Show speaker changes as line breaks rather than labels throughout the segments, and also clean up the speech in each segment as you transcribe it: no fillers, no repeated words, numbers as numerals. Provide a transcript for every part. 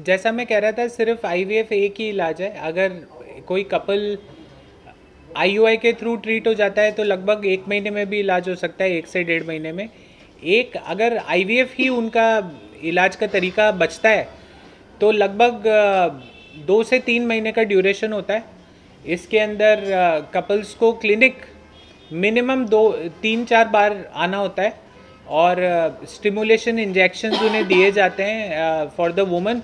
जैसा मैं कह रहा था, सिर्फ आईवीएफ एक ही इलाज है। अगर कोई कपल आईयूआई के थ्रू ट्रीट हो जाता है तो लगभग 1 महीने में भी इलाज हो सकता है, 1 से 1.5 महीने में। एक अगर आईवीएफ ही उनका इलाज का तरीका बचता है तो लगभग 2 से 3 महीने का ड्यूरेशन होता है। इसके अंदर कपल्स को क्लिनिक मिनिमम 2 3 4 बार आना होता है और स्टिमुलेशन इंजेक्शंस उन्हें दिए जाते हैं फॉर द वुमन।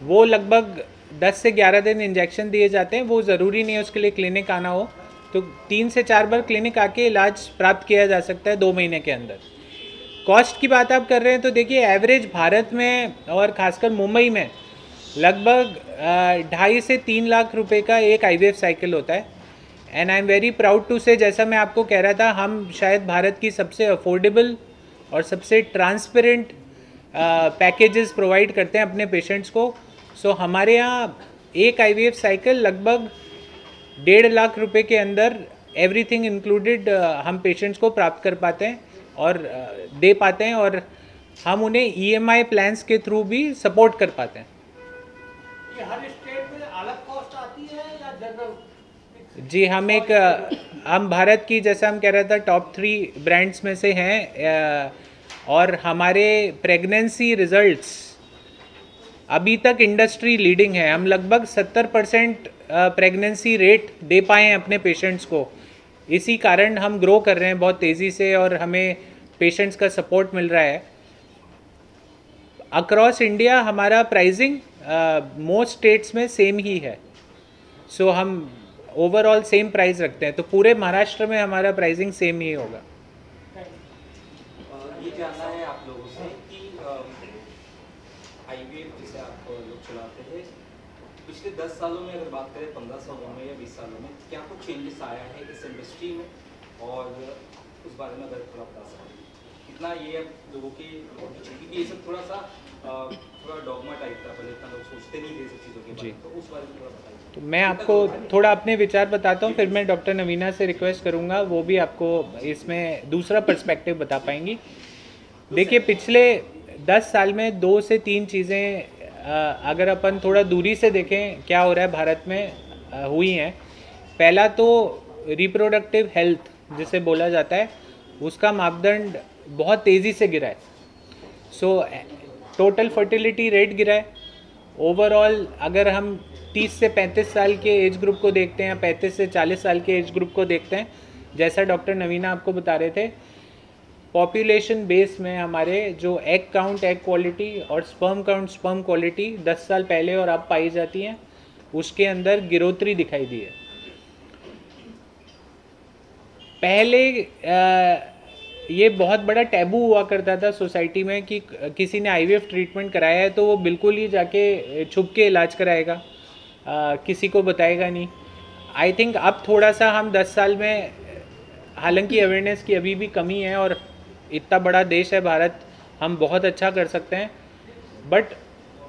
वो लगभग 10 से 11 दिन इंजेक्शन दिए जाते हैं। वो ज़रूरी नहीं है उसके लिए क्लिनिक आना हो, तो 3 से 4 बार क्लिनिक आके इलाज प्राप्त किया जा सकता है 2 महीने के अंदर। कॉस्ट की बात आप कर रहे हैं तो देखिए, एवरेज भारत में और ख़ासकर मुंबई में लगभग 2.5 से 3 लाख रुपए का एक आईवीएफ साइकिल होता है। And I am very proud to say, जैसा मैं आपको कह रहा था, हम शायद भारत की सबसे अफोर्डेबल और सबसे ट्रांसपेरेंट पैकेजेस प्रोवाइड करते हैं अपने पेशेंट्स को। सो हमारे यहाँ एक आईवीएफ साइकिल लगभग 1.5 लाख रुपए के अंदर एवरीथिंग इंक्लूडेड हम पेशेंट्स को प्राप्त कर पाते हैं और दे पाते हैं, और हम उन्हें ईएमआई प्लान्स के थ्रू भी सपोर्ट कर पाते हैं।
ये हर स्टेट में अलग कॉस्ट आती है या जनरल?
जी, हम भारत की, जैसा हम कह रहे थे, टॉप 3 ब्रांड्स में से हैं और हमारे प्रेगनेंसी रिजल्ट्स अभी तक इंडस्ट्री लीडिंग है। हम लगभग 70% प्रेगनेंसी रेट दे पाए हैं अपने पेशेंट्स को। इसी कारण हम ग्रो कर रहे हैं बहुत तेज़ी से और हमें पेशेंट्स का सपोर्ट मिल रहा है। अक्रॉस इंडिया हमारा प्राइसिंग मोस्ट स्टेट्स में सेम ही है। सो हम ओवरऑल सेम प्राइस रखते हैं, तो पूरे महाराष्ट्र में हमारा प्राइसिंग सेम ही होगा।
ये जानना है आप लोगों से कि आईवीएफ जिसे आप लोग चलाते हैं, पिछले 10 सालों में अगर बात करें, 15 सालों में या 20 सालों में, क्या कुछ चेंजेस आया है इस इंडस्ट्री में, और उस बारे में अगर थोड़ा बता सकें कितना ये लोगों की, क्योंकि ये सब थोड़ा डॉगमा टाइप था, पहले इतना लोग सोचते नहीं थे सब चीज़ों के बारे में, तो उस बारे में थोड़ा बताइए।
तो मैं आपको थोड़ा अपने विचार बताता हूँ, फिर मैं डॉक्टर नवीना से रिक्वेस्ट करूँगा, वो भी आपको इसमें दूसरा पर्सपेक्टिव बता पाएंगी। देखिए, पिछले 10 साल में 2 से 3 चीज़ें अगर अपन थोड़ा दूरी से देखें क्या हो रहा है भारत में, हुई हैं। पहला तो रिप्रोडक्टिव हेल्थ जिसे बोला जाता है, उसका मापदंड बहुत तेज़ी से गिरा है। सो टोटल फर्टिलिटी रेट गिरा है। ओवरऑल अगर हम 30 से 35 साल के एज ग्रुप को देखते हैं, 35 से 40 साल के एज ग्रुप को देखते हैं, जैसा डॉक्टर नवीना आपको बता रहे थे, पॉपुलेशन बेस में हमारे जो एग काउंट, एग क्वालिटी और स्पर्म काउंट, स्पर्म क्वालिटी 10 साल पहले और अब पाई जाती हैं, उसके अंदर गिरोतरी दिखाई दी है। पहले ये बहुत बड़ा टैबू हुआ करता था सोसाइटी में कि किसी ने आईवीएफ ट्रीटमेंट कराया है तो वो बिल्कुल ही जाके छुप के इलाज कराएगा, किसी को बताएगा नहीं। आई थिंक अब थोड़ा सा हम 10 साल में, हालांकि अवेयरनेस की अभी भी कमी है और इतना बड़ा देश है भारत, हम बहुत अच्छा कर सकते हैं, बट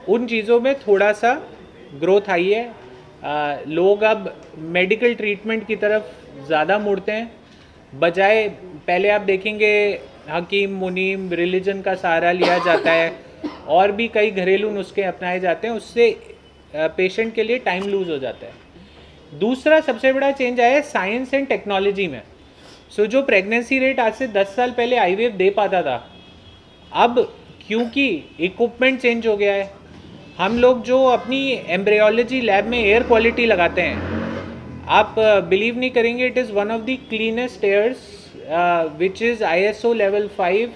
उन चीज़ों में थोड़ा सा ग्रोथ आई है। लोग अब मेडिकल ट्रीटमेंट की तरफ ज़्यादा मुड़ते हैं, बजाय पहले आप देखेंगे हकीम, मुनीम, रिलीजन का सहारा लिया जाता है और भी कई घरेलू नुस्खे अपनाए जाते हैं, उससे पेशेंट के लिए टाइम लूज हो जाता है। दूसरा सबसे बड़ा चेंज आया है साइंस एंड टेक्नोलॉजी में। सो जो प्रेगनेंसी रेट आज से 10 साल पहले आईवीएफ दे पाता था, अब क्योंकि इक्विपमेंट चेंज हो गया है, हम लोग जो अपनी एम्ब्रियोलॉजी लैब में एयर क्वालिटी लगाते हैं, आप बिलीव नहीं करेंगे, it is one of the cleanest airs which is ISO level 5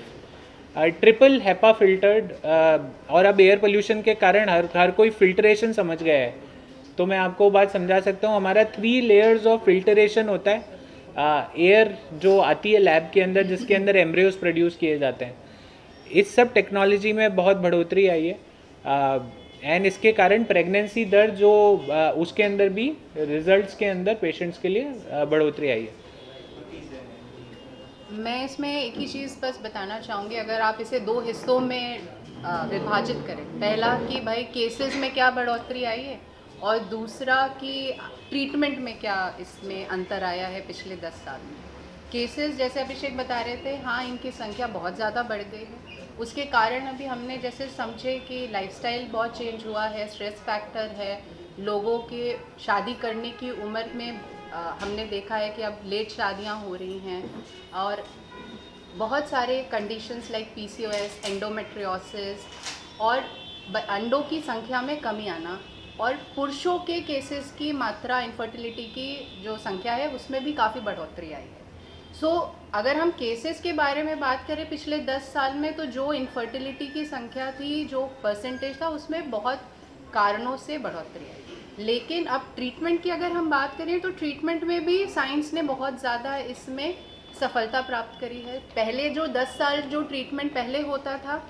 triple HEPA filtered. और अब एयर पोल्यूशन के कारण हर कोई फिल्ट्रेशन समझ गया है, तो मैं आपको बात समझा सकता हूँ। हमारा 3 लेयर्स ऑफ फिल्टरेशन होता है एयर जो आती है लैब के अंदर, जिसके अंदर एम्ब्रियोज प्रोड्यूस किए जाते हैं। इस सब टेक्नोलॉजी में बहुत बढ़ोतरी आई है एंड इसके कारण प्रेगनेंसी दर जो उसके अंदर भी रिजल्ट्स के अंदर पेशेंट्स के लिए बढ़ोतरी आई है।
मैं इसमें एक ही चीज़ बस बताना चाहूँगी, अगर आप इसे 2 हिस्सों में विभाजित करें, पहला कि भाई केसेस में क्या बढ़ोतरी आई है और दूसरा कि ट्रीटमेंट में क्या इसमें अंतर आया है पिछले 10 साल में। केसेस जैसे अभिषेक बता रहे थे, हाँ इनकी संख्या बहुत ज़्यादा बढ़ गई है, उसके कारण अभी हमने जैसे समझे कि लाइफस्टाइल बहुत चेंज हुआ है, स्ट्रेस फैक्टर है, लोगों के शादी करने की उम्र में हमने देखा है कि अब लेट शादियां हो रही हैं, और बहुत सारे कंडीशंस लाइक पीसीओएस, एंडोमेट्रियोसिस और अंडों की संख्या में कमी आना, और पुरुषों के केसेस की मात्रा इनफर्टिलिटी की जो संख्या है उसमें भी काफ़ी बढ़ोतरी आई है। अगर हम केसेस के बारे में बात करें पिछले 10 साल में, तो जो इनफर्टिलिटी की संख्या थी, जो परसेंटेज था, उसमें बहुत कारणों से बढ़ोतरी आई। लेकिन अब ट्रीटमेंट की अगर हम बात करें तो ट्रीटमेंट में भी साइंस ने बहुत ज़्यादा इसमें सफलता प्राप्त करी है। पहले जो 10 साल जो ट्रीटमेंट पहले होता था,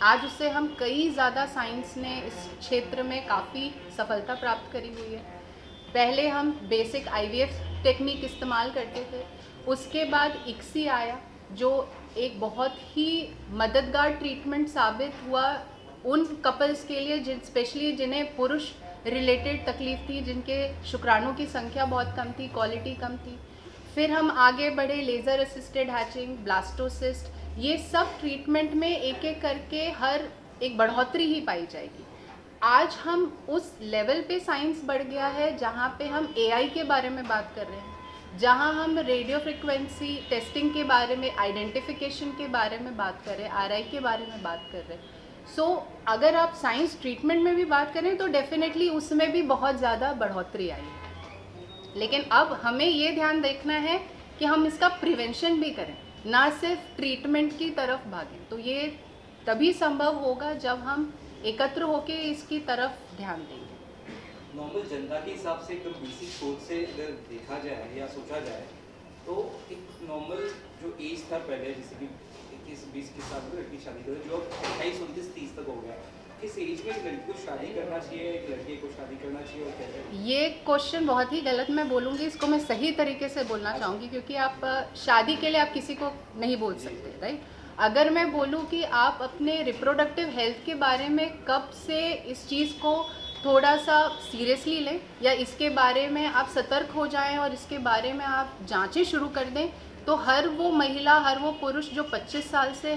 आज उससे हम कई ज़्यादा साइंस ने इस क्षेत्र में काफ़ी सफलता प्राप्त करी हुई है। पहले हम बेसिक आईवीएफ टेक्निक इस्तेमाल करते थे, उसके बाद इक्सी आया जो एक बहुत ही मददगार ट्रीटमेंट साबित हुआ उन कपल्स के लिए स्पेशली जिन्हें पुरुष रिलेटेड तकलीफ थी, जिनके शुक्राणु की संख्या बहुत कम थी, क्वालिटी कम थी। फिर हम आगे बढ़े, लेज़र असिस्टेड हैचिंग, ब्लास्टोसिस्ट, ये सब ट्रीटमेंट में एक एक करके हर एक बढ़ोतरी ही पाई जाएगी। आज हम उस लेवल पे साइंस बढ़ गया है जहाँ पे हम एआई के बारे में बात कर रहे हैं, जहाँ हम रेडियो फ्रिक्वेंसी टेस्टिंग के बारे में, आइडेंटिफिकेशन के बारे में बात कर रहे हैं, आरआई के बारे में बात कर रहे हैं। अगर आप साइंस ट्रीटमेंट में भी बात करें तो डेफिनेटली उसमें भी बहुत ज़्यादा बढ़ोतरी आई है। लेकिन अब हमें ये ध्यान देखना है कि हम इसका प्रिवेंशन भी करें, ना सिर्फ ट्रीटमेंट की तरफ भागें। तो ये तभी संभव होगा जब हम एकत्र होकर इसकी तरफ ध्यान देंगे।
नॉर्मल जनता के हिसाब से एकदम बेसिक सोच से अगर देखा जाए या सोचा जाए तो एक नॉर्मल जो एज था पहले, जैसे कि 21-20 के साथ में लड़की शादी करो, जो 28-29-30 तक हो गया, किस एज में एक लड़की को शादी करना चाहिए, एक लड़के को शादी करना चाहिए, और कैसे?
ये क्वेश्चन बहुत ही गलत मैं बोलूँगी, इसको मैं सही तरीके से बोलना चाहूँगी, क्योंकि आप शादी के लिए आप किसी को नहीं बोल सकते, राइट। अगर मैं बोलूँ कि आप अपने रिप्रोडक्टिव हेल्थ के बारे में कब से इस चीज़ को थोड़ा सा सीरियसली लें, या इसके बारे में आप सतर्क हो जाएं और इसके बारे में आप जांचें शुरू कर दें, तो हर वो महिला, हर वो पुरुष जो 25 साल से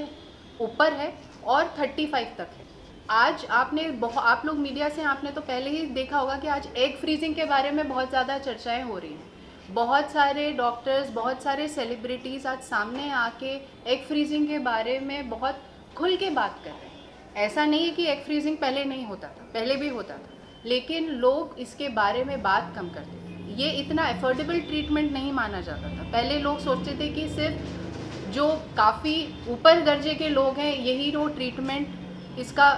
ऊपर है और 35 तक है। आज आप लोग मीडिया से आपने तो पहले ही देखा होगा कि आज एग फ्रीजिंग के बारे में बहुत ज़्यादा चर्चाएं हो रही हैं। बहुत सारे डॉक्टर्स, बहुत सारे सेलिब्रिटीज़ आज सामने आके एग फ्रीजिंग के बारे में बहुत खुल के बात कर रहे हैं। ऐसा नहीं है कि एग फ्रीजिंग पहले नहीं होता था, पहले भी होता था, लेकिन लोग इसके बारे में बात कम करते थे। ये इतना एफोर्डेबल ट्रीटमेंट नहीं माना जाता था। पहले लोग सोचते थे कि सिर्फ जो काफ़ी ऊपर दर्जे के लोग हैं यही वो ट्रीटमेंट इसका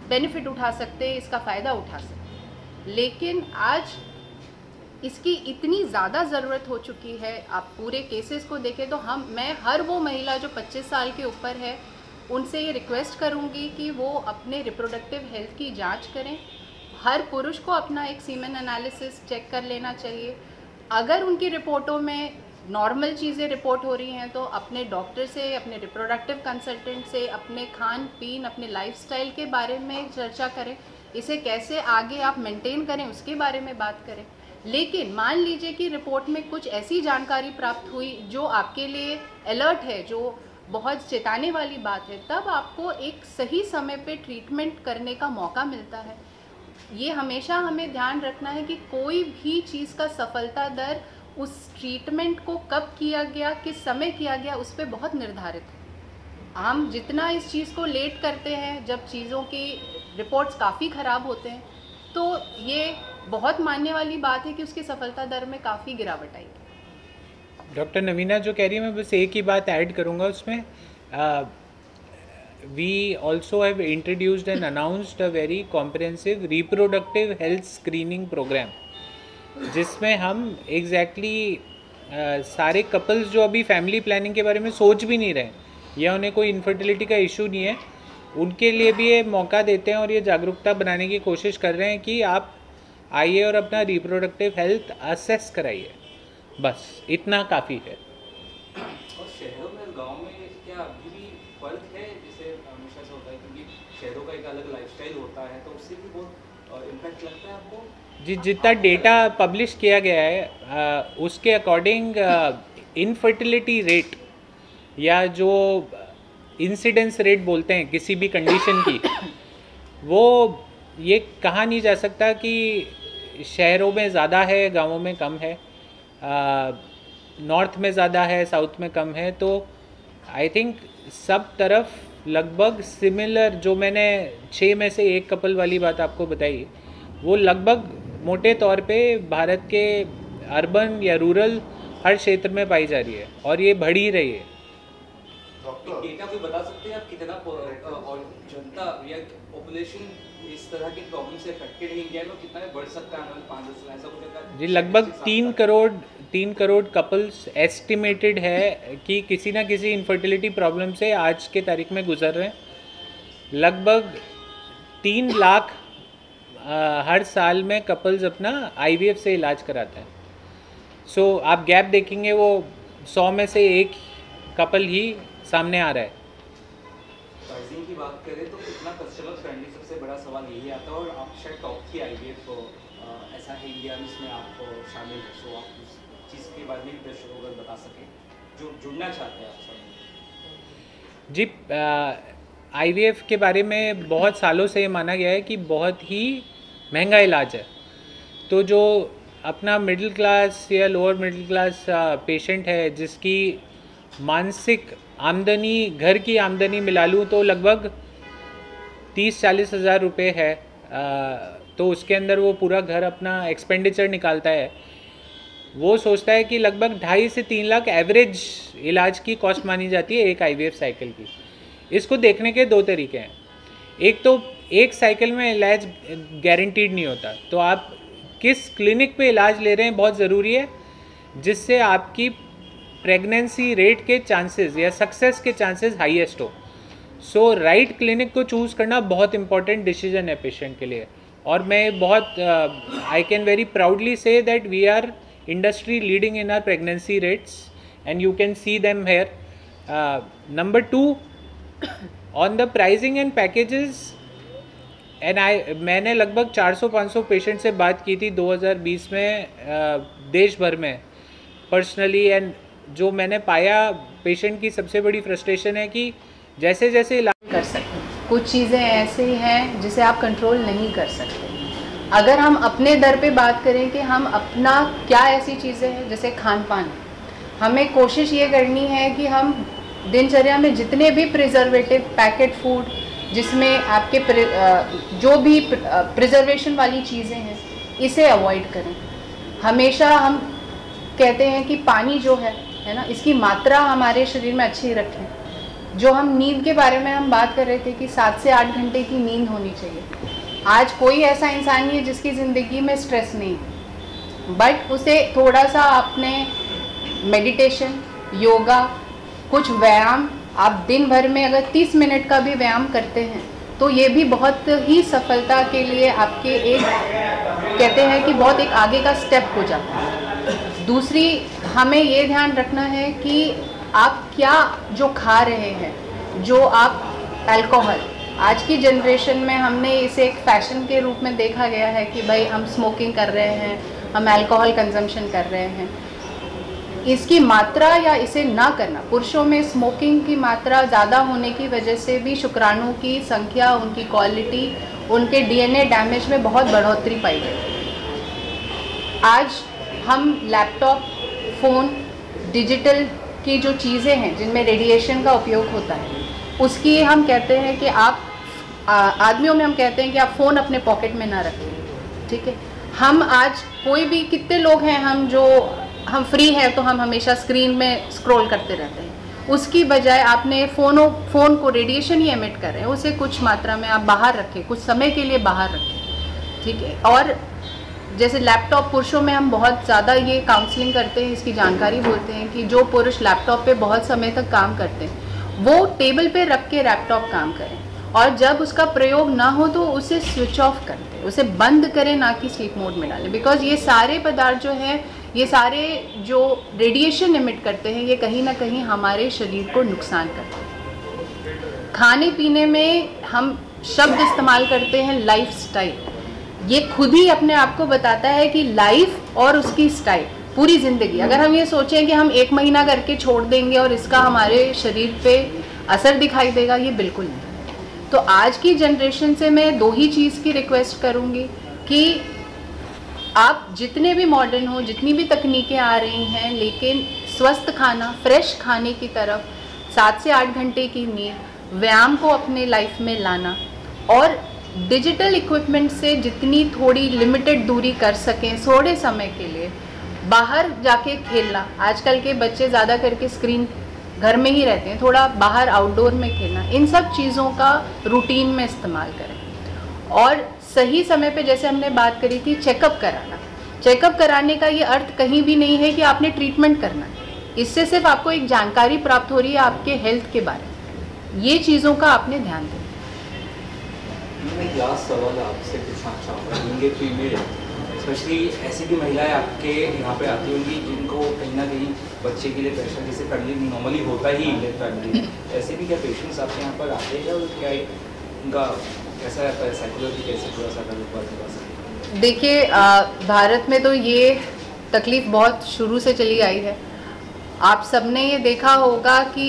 बेनिफिट उठा सकते हैं, इसका फ़ायदा उठा सकते हैं। लेकिन आज इसकी इतनी ज़्यादा ज़रूरत हो चुकी है। आप पूरे केसेस को देखें तो मैं हर वो महिला जो 25 साल के ऊपर है उनसे ये रिक्वेस्ट करूँगी कि वो अपने रिप्रोडक्टिव हेल्थ की जांच करें। हर पुरुष को अपना एक सीमेन एनालिसिस चेक कर लेना चाहिए। अगर उनकी रिपोर्टों में नॉर्मल चीज़ें रिपोर्ट हो रही हैं तो अपने डॉक्टर से, अपने रिप्रोडक्टिव कंसल्टेंट से अपने खान पीन, अपने लाइफस्टाइल के बारे में चर्चा करें। इसे कैसे आगे आप मेंटेन करें उसके बारे में बात करें। लेकिन मान लीजिए कि रिपोर्ट में कुछ ऐसी जानकारी प्राप्त हुई जो आपके लिए अलर्ट है, जो बहुत चेताने वाली बात है, तब आपको एक सही समय पे ट्रीटमेंट करने का मौका मिलता है। ये हमेशा हमें ध्यान रखना है कि कोई भी चीज़ का सफलता दर उस ट्रीटमेंट को कब किया गया, किस समय किया गया, उस पर बहुत निर्धारित है। हम जितना इस चीज़ को लेट करते हैं, जब चीज़ों की रिपोर्ट्स काफ़ी ख़राब होते हैं, तो ये बहुत मानने वाली बात है कि उसकी सफलता दर में काफ़ी गिरावट आएगी।
डॉक्टर नवीना जो कह रही है, मैं बस एक ही बात ऐड करूँगा उसमें। we also have introduced and announced a very comprehensive reproductive health screening program, जिसमें हम सारे कपल्स जो अभी फैमिली प्लानिंग के बारे में सोच भी नहीं रहे या उन्हें कोई इनफर्टिलिटी का इशू नहीं है, उनके लिए भी ये मौका देते हैं और ये जागरूकता बनाने की कोशिश कर रहे हैं कि आप आइए और अपना रिप्रोडक्टिव हेल्थ असेस कराइए। बस इतना काफ़ी है।
और शहरों में, गांव में क्या अभी भी फर्क है? जैसे हमेशा से होता है, क्योंकि शहरों का एक अलग लाइफस्टाइल होता है, तो उससे भी बहुत इम्पैक्ट लगता है आपको?
जितना डेटा पब्लिश किया गया है उसके अकॉर्डिंग इनफर्टिलिटी रेट या जो इंसिडेंस रेट बोलते हैं किसी भी कंडीशन की, वो ये कहा नहीं जा सकता कि शहरों में ज़्यादा है, गांवों में कम है, नॉर्थ में ज़्यादा है, साउथ में कम है। तो आई थिंक सब तरफ लगभग सिमिलर, जो मैंने 6 में से 1 कपल वाली बात आपको बताई, वो लगभग मोटे तौर पे भारत के अर्बन या रूरल हर क्षेत्र में पाई जा रही है और ये बढ़ ही रही है।
डेटा कोई बता सकते हैं आप कितना और जनता या पॉपुलेशन इस तरह के प्रॉब्लम से अफेक्टेड है इंडिया में, कितना बढ़ सकता है 5-10 साल ऐसा कुछ?
जी लगभग 3 करोड़ कपल्स एस्टिमेटेड है कि किसी ना किसी इनफर्टिलिटी प्रॉब्लम से आज के तारीख में गुजर रहे हैं। लगभग 3 लाख हर साल में कपल्स अपना IVF से इलाज कराते हैं। सो आप गैप देखेंगे वो 100 में से 1 कपल ही सामने आ रहा है।
प्राइसिंग की बात करें तो कितना कस्टमर फ्रेंडली, सबसे बड़ा सवाल यही आता है। और आप शायद टॉप की IVF ऐसा है इंडिया में इसमें आप शामिल है, सो आप उस चीज़ के बारे में दर्शकों को बता सकें जो जुड़ना चाहते हैं आपसे।
जी IVF के बारे में बहुत सालों से ये माना गया है कि बहुत ही महंगा इलाज है। तो जो अपना मिडिल क्लास या लोअर मिडिल क्लास पेशेंट है जिसकी मानसिक आमदनी, घर की आमदनी मिला लूँ तो लगभग 30-40 हज़ार रुपये है, तो उसके अंदर वो पूरा घर अपना एक्सपेंडिचर निकालता है। वो सोचता है कि लगभग 2.5 से 3 लाख एवरेज इलाज की कॉस्ट मानी जाती है एक IVF साइकिल की। इसको देखने के 2 तरीके हैं। एक तो एक साइकिल में इलाज गारंटीड नहीं होता, तो आप किस क्लिनिक पे इलाज ले रहे हैं बहुत ज़रूरी है, जिससे आपकी प्रेगनेंसी रेट के चांसेस या सक्सेस के चांसेस हाईएस्ट हो। सो राइट क्लिनिक को चूज़ करना बहुत इंपॉर्टेंट डिसीजन है पेशेंट के लिए। और मैं बहुत I can very proudly say that we are industry leading in our pregnancy rates and you can see them here. Number 2, on the pricing and packages, and मैंने लगभग 400-500 पेशेंट से बात की थी 2020 में देश भर में पर्सनली। एंड जो मैंने पाया, पेशेंट की सबसे बड़ी फ्रस्ट्रेशन है कि जैसे जैसे इलाज
कर सकते हैं, कुछ चीज़ें ऐसी हैं जिसे आप कंट्रोल नहीं कर सकते। अगर हम अपने दर पे बात करें कि हम अपना क्या ऐसी चीज़ें हैं, जैसे खान पान, हमें कोशिश ये करनी है कि हम दिनचर्या में जितने भी प्रिजर्वेटिव पैकेट फूड जिसमें आपके जो भी प्रिजर्वेशन वाली चीज़ें हैं, इसे अवॉइड करें। हमेशा हम कहते हैं कि पानी जो है ना, इसकी मात्रा हमारे शरीर में अच्छी रखें। जो हम नींद के बारे में हम बात कर रहे थे कि 7 से 8 घंटे की नींद होनी चाहिए। आज कोई ऐसा इंसान नहीं है जिसकी ज़िंदगी में स्ट्रेस नहीं, बट उसे थोड़ा सा अपने मेडिटेशन, योगा, कुछ व्यायाम, आप दिन भर में अगर 30 मिनट का भी व्यायाम करते हैं तो ये भी बहुत ही सफलता के लिए आपके एक कहते हैं कि बहुत एक आगे का स्टेप हो जाता है। दूसरी, हमें ये ध्यान रखना है कि आप क्या जो खा रहे हैं, जो आप अल्कोहल, आज की जनरेशन में हमने इसे एक फैशन के रूप में देखा गया है कि भाई हम स्मोकिंग कर रहे हैं, हम अल्कोहल कंजम्पशन कर रहे हैं। इसकी मात्रा या इसे ना करना, पुरुषों में स्मोकिंग की मात्रा ज़्यादा होने की वजह से भी शुक्राणु की संख्या, उनकी क्वालिटी, उनके DNA डैमेज में बहुत बढ़ोतरी पाई गई। आज हम लैपटॉप, फ़ोन, डिजिटल की जो चीज़ें हैं जिनमें रेडिएशन का उपयोग होता है, उसकी हम कहते हैं कि आप आदमियों में हम कहते हैं कि आप फ़ोन अपने पॉकेट में ना रखें, ठीक है। हम आज कोई भी, कितने लोग हैं हम फ्री हैं तो हम हमेशा स्क्रीन में स्क्रॉल करते रहते हैं। उसकी बजाय आपने फ़ोन को रेडिएशन ही एमिट कर रहे हैं, उसे कुछ मात्रा में आप बाहर रखें, कुछ समय के लिए बाहर रखें, ठीक है। और जैसे लैपटॉप, पुरुषों में हम बहुत ज़्यादा ये काउंसलिंग करते हैं, इसकी जानकारी बोलते हैं कि जो पुरुष लैपटॉप पे बहुत समय तक काम करते हैं वो टेबल पे रख के लैपटॉप काम करें, और जब उसका प्रयोग ना हो तो उसे स्विच ऑफ कर दें, उसे बंद करें, ना कि स्लीप मोड में डालें। बिकॉज ये सारे पदार्थ जो हैं, ये सारे जो रेडिएशन एमिट करते हैं, ये कहीं ना कहीं हमारे शरीर को नुकसान करते हैं। खाने पीने में हम शब्द इस्तेमाल करते हैं लाइफस्टाइल, ये खुद ही अपने आप को बताता है कि लाइफ और उसकी स्टाइल, पूरी ज़िंदगी। अगर हम ये सोचें कि हम 1 महीना करके छोड़ देंगे और इसका हमारे शरीर पे असर दिखाई देगा, ये बिल्कुल नहीं। तो आज की जनरेशन से मैं दो ही चीज़ की रिक्वेस्ट करूँगी कि आप जितने भी मॉडर्न हो, जितनी भी तकनीकें आ रही हैं, लेकिन स्वस्थ खाना, फ्रेश खाने की तरफ, 7 से 8 घंटे की नींद, व्यायाम को अपने लाइफ में लाना और डिजिटल इक्विपमेंट से जितनी थोड़ी लिमिटेड दूरी कर सकें थोड़े समय के लिए, बाहर जाके खेलना। आजकल के बच्चे ज़्यादा करके स्क्रीन घर में ही रहते हैं, थोड़ा बाहर आउटडोर में खेलना, इन सब चीज़ों का रूटीन में इस्तेमाल करें। और सही समय पे, जैसे हमने बात करी थी, चेकअप कराना। चेकअप कराने का ये अर्थ कहीं भी नहीं है कि आपने ट्रीटमेंट करना है, इससे सिर्फ आपको एक जानकारी प्राप्त हो रही है आपके हेल्थ के बारे में। ये चीज़ों का आपने ध्यान देना।
मैं लास्ट सवाल आपसे पूछना चाहूँगा, यंग फीमेल स्पेशली ऐसी भी महिलाएं आपके यहाँ पे आती होंगी जिनको कहीं ना कहीं बच्चे के लिए प्रेशर जैसे फैमिली नॉर्मली होता ही इंडियन फैमिली, ऐसे भी क्या पेशेंट्स आपके यहाँ पर आते हैं और क्या उनका कैसा रहता है साइकोलॉजी, कैसे थोड़ा सा अगर बता सकते?
देखिए, भारत में तो ये तकलीफ़ बहुत शुरू से चली आई है। आप सबने ये देखा होगा कि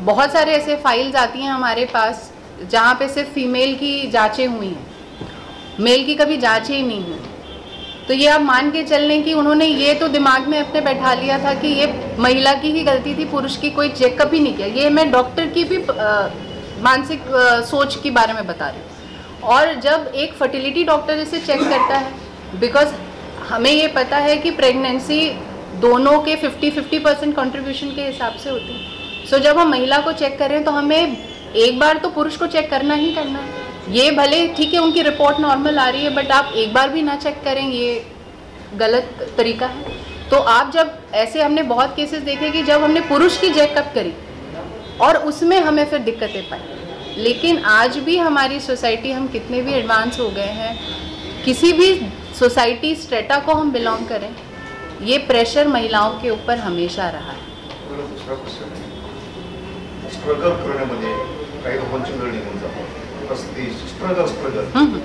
बहुत सारे ऐसे फाइल्स आती हैं हमारे पास जहाँ पे सिर्फ फीमेल की जांचें हुई हैं, मेल की कभी जांचें ही नहीं हुई। तो ये आप मान के चल लें कि उन्होंने ये तो दिमाग में अपने बैठा लिया था कि ये महिला की ही गलती थी, पुरुष की कोई चेकअप ही नहीं किया। ये मैं डॉक्टर की भी मानसिक सोच के बारे में बता रही हूँ। और जब एक फर्टिलिटी डॉक्टर इसे चेक करता है, बिकॉज हमें ये पता है कि प्रेगनेंसी दोनों के 50-50% कंट्रीब्यूशन के हिसाब से होती है। सो जब हम महिला को चेक करें तो हमें एक बार तो पुरुष को चेक करना ही करना है। ये भले ठीक है उनकी रिपोर्ट नॉर्मल आ रही है, बट आप एक बार भी ना चेक करें, ये गलत तरीका है। तो आप जब ऐसे, हमने बहुत केसेस देखे कि जब हमने पुरुष की चेकअप करी और उसमें हमें फिर दिक्कतें पाई। लेकिन आज भी हमारी सोसाइटी, हम कितने भी एडवांस हो गए हैं, किसी भी सोसाइटी स्ट्रेटा को हम बिलोंग करें, ये प्रेशर महिलाओं के ऊपर हमेशा रहा है।
स्ट्रगल करण्यामध्ये काही लोकांची वेळ निघून जातो, ती स्ट्रगल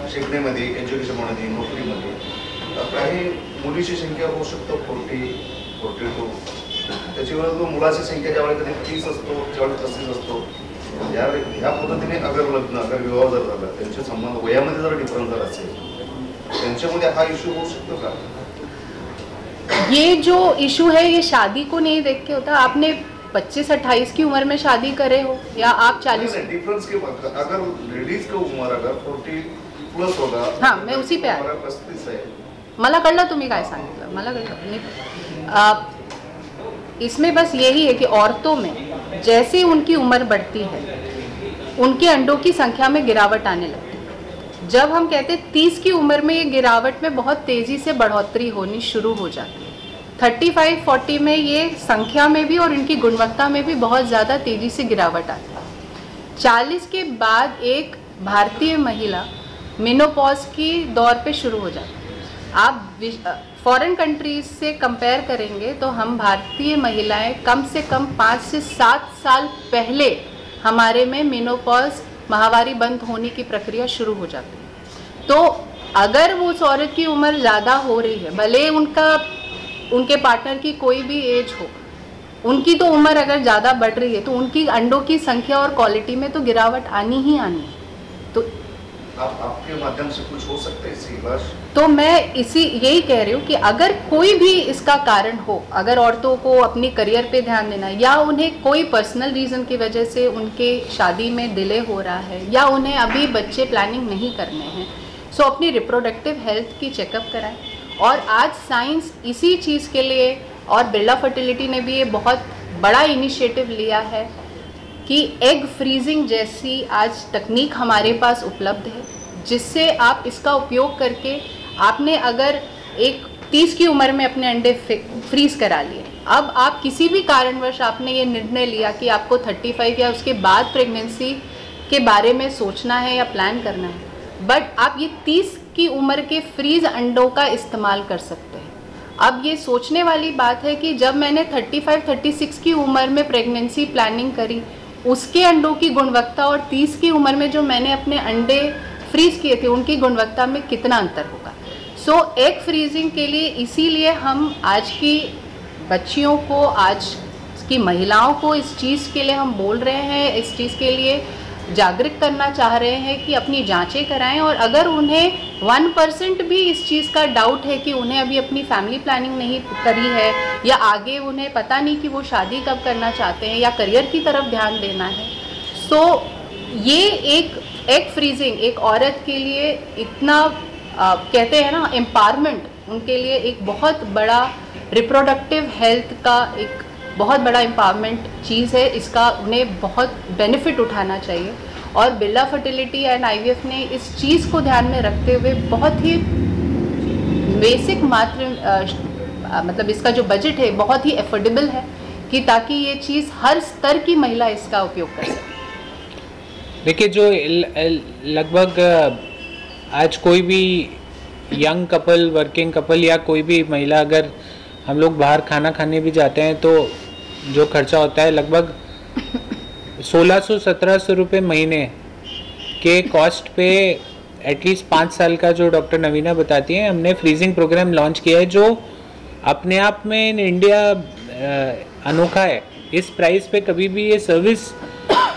शिकण्यामध्ये, एज्युकेशनमध्ये, नोकरीमध्ये काही मुलीची संख्या होऊ शकतो 40-42, त्याची वेळ मुलाची संख्या ज्यावेळी कधी 30 असतो, ज्यावेळी 35 असतो, ह्या पद्धतीने अगर विवाह जर झाला, त्यांचे संबंध वयामध्ये जर डिफरन्स जर असेल, त्यांच्यामध्ये हा इश्यू होऊ शकतो का?
ये जो इशू है ये शादी को नहीं देख के होता। आपने 25-28 की उम्र में शादी करे हो या आप 40,
डिफरेंस के अगर लेडीज की उम्र अगर 40 प्लस होगा,
हाँ मैं उसी पे आ,
35 आहे,
मला कळलं तुम्ही काय सांगितलं, मला कळलं नाही। इसमें बस यही है कि औरतों में जैसे उनकी उम्र बढ़ती है, उनके अंडों की संख्या में गिरावट आने लगती है। जब हम कहते हैं 30 की उम्र में, ये गिरावट में बहुत तेज़ी से बढ़ोतरी होनी शुरू हो जाती है। 35-40 में ये संख्या में भी और इनकी गुणवत्ता में भी बहुत ज़्यादा तेज़ी से गिरावट आती है। 40 के बाद एक भारतीय महिला मेनोपॉज की दौर पे शुरू हो जाती है। आप फॉरेन कंट्रीज से कंपेयर करेंगे तो हम भारतीय महिलाएं कम से कम 5 से 7 साल पहले हमारे में मेनोपॉज, माहवारी बंद होने की प्रक्रिया शुरू हो जाती है। तो अगर वो उस औरत की उम्र ज़्यादा हो रही है, भले उनके पार्टनर की कोई भी एज हो, उनकी तो उम्र अगर ज़्यादा बढ़ रही है तो उनकी अंडों की संख्या और क्वालिटी में तो गिरावट आनी ही आनी है। तो
आपके माध्यम से कुछ हो सकता है इसी बात?
तो मैं यही कह रही हूँ कि अगर कोई भी इसका कारण हो, अगर औरतों को अपनी करियर पे ध्यान देना, या उन्हें कोई पर्सनल रीज़न की वजह से उनके शादी में डिले हो रहा है, या उन्हें अभी बच्चे प्लानिंग नहीं करने हैं, सो अपनी रिप्रोडक्टिव हेल्थ की चेकअप कराएं। और आज साइंस इसी चीज़ के लिए, और बिरला फर्टिलिटी ने भी ये बहुत बड़ा इनिशिएटिव लिया है कि एग फ्रीजिंग जैसी आज तकनीक हमारे पास उपलब्ध है, जिससे आप इसका उपयोग करके, आपने अगर एक 30 की उम्र में अपने अंडे फ्रीज करा लिए, अब आप किसी भी कारणवश आपने ये निर्णय लिया कि आपको 35 या उसके बाद प्रेगनेंसी के बारे में सोचना है या प्लान करना है, बट आप ये 30 की उम्र के फ्रीज अंडों का इस्तेमाल कर सकते हैं। अब ये सोचने वाली बात है कि जब मैंने 35-36 की उम्र में प्रेगनेंसी प्लानिंग करी, उसके अंडों की गुणवत्ता और 30 की उम्र में जो मैंने अपने अंडे फ्रीज किए थे उनकी गुणवत्ता में कितना अंतर होगा। सो एग फ्रीजिंग के लिए इसीलिए हम आज की बच्चियों को आज कि महिलाओं को इस चीज़ के लिए हम बोल रहे हैं, इस चीज़ के लिए जागरूक करना चाह रहे हैं कि अपनी जांचें कराएं। और अगर उन्हें 1% भी इस चीज़ का डाउट है कि उन्हें अभी अपनी फैमिली प्लानिंग नहीं करी है, या आगे उन्हें पता नहीं कि वो शादी कब करना चाहते हैं या करियर की तरफ ध्यान देना है, तो ये एक एग फ्रीजिंग एक औरत के लिए इतना कहते हैं ना एम्पावरमेंट, उनके लिए एक बहुत बड़ा रिप्रोडक्टिव हेल्थ का एक बहुत बड़ा एम्पावरमेंट चीज़ है। इसका उन्हें बहुत बेनिफिट उठाना चाहिए। और बिरला फर्टिलिटी एंड IVF ने इस चीज़ को ध्यान में रखते हुए बहुत ही बेसिक मतलब इसका जो बजट है बहुत ही एफोर्डेबल है कि ताकि ये चीज़ हर स्तर की महिला इसका उपयोग कर सके।
देखिए, जो लगभग आज कोई भी यंग कपल, वर्किंग कपल या कोई भी महिला, अगर हम लोग बाहर खाना खाने भी जाते हैं तो जो खर्चा होता है लगभग 1600-1700 रुपये महीने के कॉस्ट पे एटलीस्ट 5 साल का, जो डॉक्टर नवीना बताती हैं, हमने फ्रीजिंग प्रोग्राम लॉन्च किया है जो अपने आप में इन इंडिया अनोखा है। इस प्राइस पे कभी भी ये सर्विस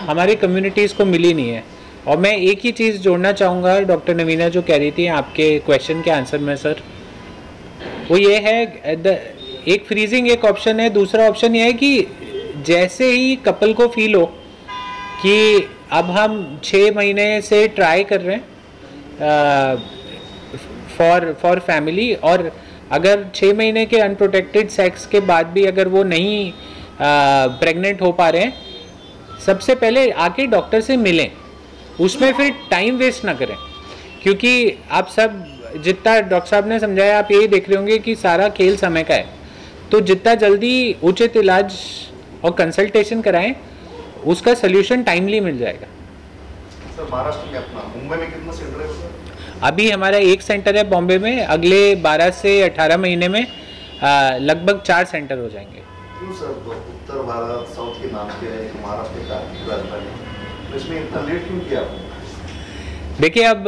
हमारी कम्युनिटीज़ को मिली नहीं है। और मैं एक ही चीज़ जोड़ना चाहूँगा डॉक्टर नवीना जो कह रही थी आपके क्वेश्चन के आंसर में सर, वो ये है एक फ्रीजिंग एक ऑप्शन है, दूसरा ऑप्शन ये है कि जैसे ही कपल को फील हो कि अब हम 6 महीने से ट्राई कर रहे हैं फॉर फैमिली, और अगर 6 महीने के अनप्रोटेक्टेड सेक्स के बाद भी अगर वो नहीं प्रेग्नेंट हो पा रहे हैं, सबसे पहले आके डॉक्टर से मिलें, उसमें फिर टाइम वेस्ट ना करें। क्योंकि आप सब जितना डॉक्टर साहब ने समझाया, आप यही देख रहे होंगे कि सारा खेल समय का है। तो जितना जल्दी उचित इलाज और कंसल्टेशन कराएं, उसका सोल्यूशन टाइमली मिल जाएगा।
सर, महाराष्ट्र में अपना मुंबई में कितना सेंटर है सर?
अभी हमारा एक सेंटर है बॉम्बे में, अगले 12 से 18 महीने में लगभग 4 सेंटर हो जाएंगे।
क्यों सर, उत्तर भारत साउथ के नाम के महाराष्ट्र का राजधानी, तो इसमें इतना लेट क्यों किया आपने?
देखिए, अब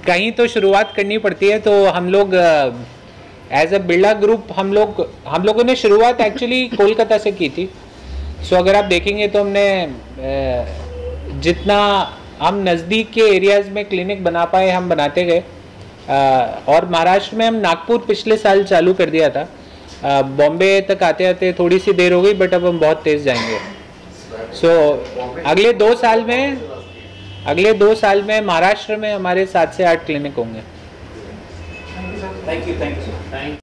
कहीं तो शुरुआत करनी पड़ती है, तो हम लोग एज अ बिरला ग्रुप हम लोगों ने शुरुआत एक्चुअली कोलकाता से की थी। सो अगर आप देखेंगे तो हमने जितना हम नज़दीक के एरियाज़ में क्लिनिक बना पाए हम बनाते गए, और महाराष्ट्र में हम नागपुर पिछले साल चालू कर दिया था। बॉम्बे तक आते आते थोड़ी सी देर हो गई, बट अब हम बहुत तेज़ जाएंगे। सो अगले 2 साल में महाराष्ट्र में हमारे 7 से 8 क्लिनिक होंगे।
Thank you sir.